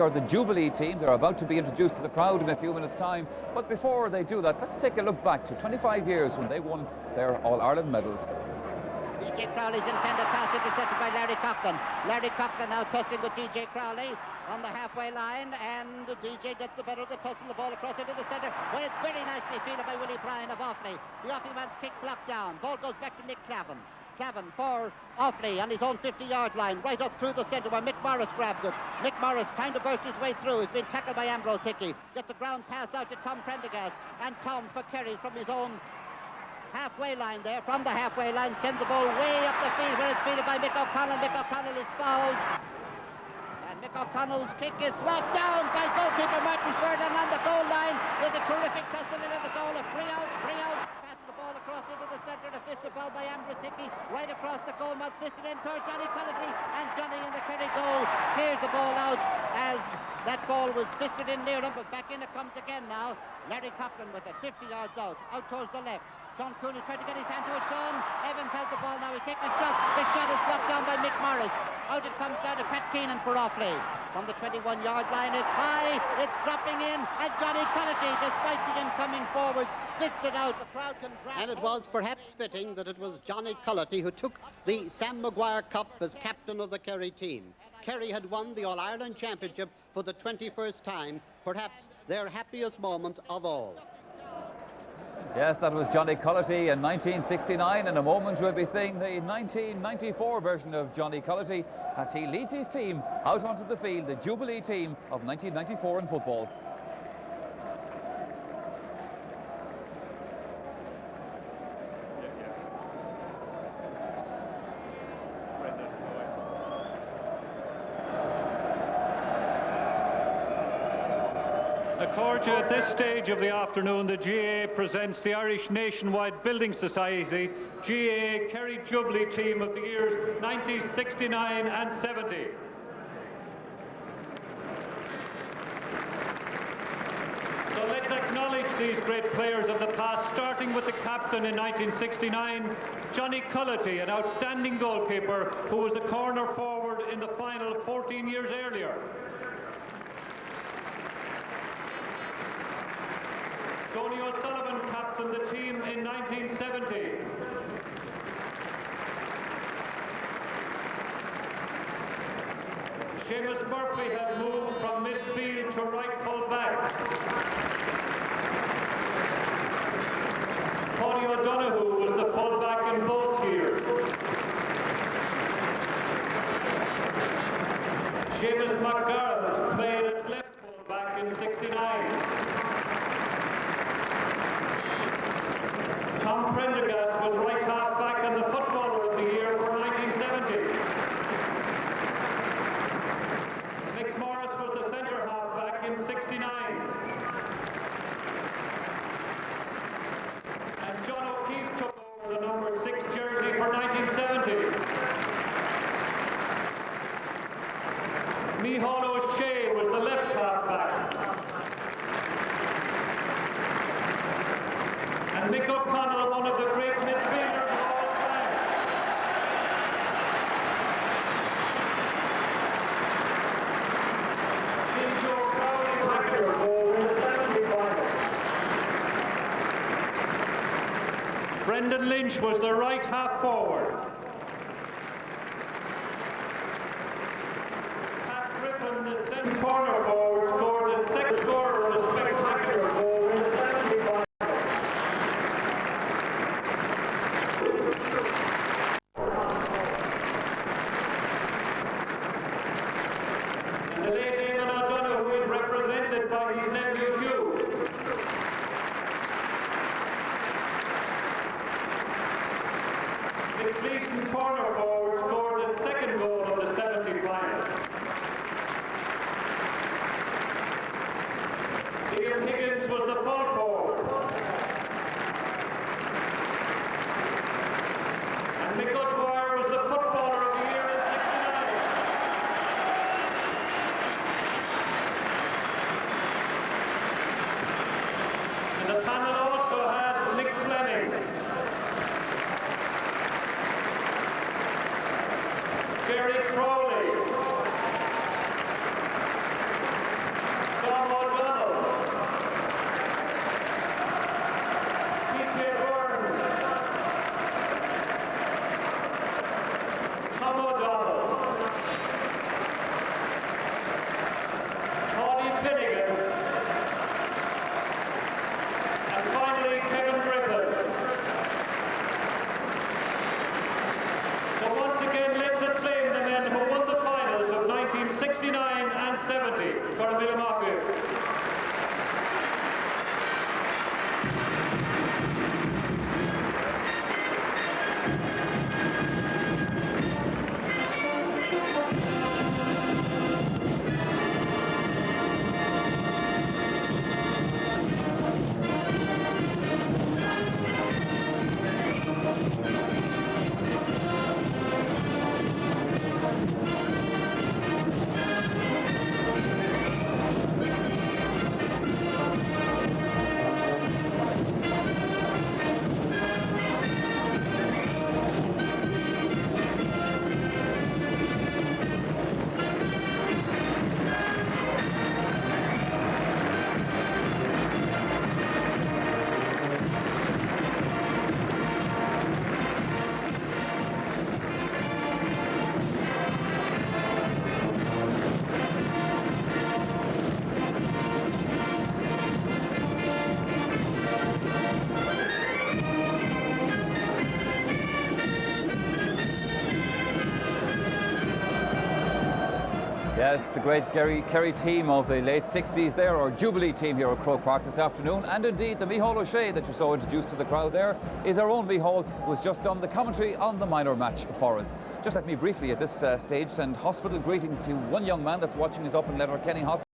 Are the Jubilee team. They're about to be introduced to the crowd in a few minutes' time. But before they do that, let's take a look back to 25 years when they won their All-Ireland medals. DJ Crowley's intended pass intercepted by Larry Coughlin. Larry Coughlin now tussling with DJ Crowley on the halfway line, and DJ gets the better of the tussle, the ball across into the centre, where it's very nicely fielded by Willie Bryan of Offaly. The Offaly man's kick blocked down. Ball goes back to Nick Clavin. Clavin for Offaly on his own 50-yard line, right up through the centre where Mick Morris grabs it. Mick Morris trying to burst his way through. He's been tackled by Ambrose Hickey. Gets a ground pass out to Tom Prendergast, and Tom for Kerry from his own halfway line there. From the halfway line, sends the ball way up the field where it's fielded by Mick O'Connell. Mick O'Connell is fouled. And Mick O'Connell's kick is blocked down by goalkeeper Martin Ferdinand on the goal line. There's a terrific tussle into the goal. A free out. Passes the ball across into the centre. A fisted ball by Ambrose Hickey. Right across the goal mouth. Fisted in towards Johnny Cullity. And Johnny in the Kerry goal clears the ball out as that ball was fisted in near him. But back in it comes again now. Larry Coughlin with it. 50 yards out towards the left. Sean Cooney tried to get his hand to it. Sean Evans has the ball now. He's taking a shot. The shot is blocked down by Mick Morris. Out it comes down to Pat Keenan for Offaly. From the 21-yard line, it's high. It's dropping in. And Johnny Cullity, despite the incoming forwards, spits it out. The crowd can grab. And it was perhaps fitting that it was Johnny Cullity who took the Sam Maguire Cup as captain of the Kerry team. Kerry had won the All-Ireland Championship for the 21st time, perhaps their happiest moment of all. Yes, that was Johnny Cullity in 1969. In a moment we'll be seeing the 1994 version of Johnny Cullity as he leads his team out onto the field, the Jubilee team of 1994 in football. At this stage of the afternoon, the GAA presents the Irish Nationwide Building Society GAA Kerry Jubilee team of the years 1969 and 70. So let's acknowledge these great players of the past, starting with the captain in 1969, Johnny Cullity, an outstanding goalkeeper who was the corner forward in the final 14 years earlier. Tony O'Sullivan captained the team in 1970. Seamus Murphy had moved from midfield to right full back. Tony O'Donoghue was the full back in both years. Seamus McGarrett played at left full back in 69. Tom Prendergast was right half back and the footballer of the year for 1970. Mick Morris was the centre half back in 69. And John O'Keefe took over the number 6 jersey for 1970. Micheál O'Shea was the left half back. And Mick O'Connell, one of the great midfielders of all time. Joe Crowley tackler goal in the penalty final. Brendan Lynch was the right half forward. Pat Griffin, the centre corner forward, scored the second score of a spectacular goal in the penalty final. By his nephew Hugh. The Gleeson corner forward scored the second goal of the 70 final. Ian Higgins was the full forward. And Mick O'Dwyer was the footballer of the year in 69. The panel also had Mick Fleming, Jerry Crowley, 70 for Milwaukee. Yes, the great Kerry team of the late 60s there, or Jubilee team here at Croke Park this afternoon. And indeed, the Micheál O'Shea that you saw introduced to the crowd there is our own Micheál, who has just done the commentary on the minor match for us. Just let me briefly at this stage send hospital greetings to one young man that's watching us up in Letterkenny Hospital.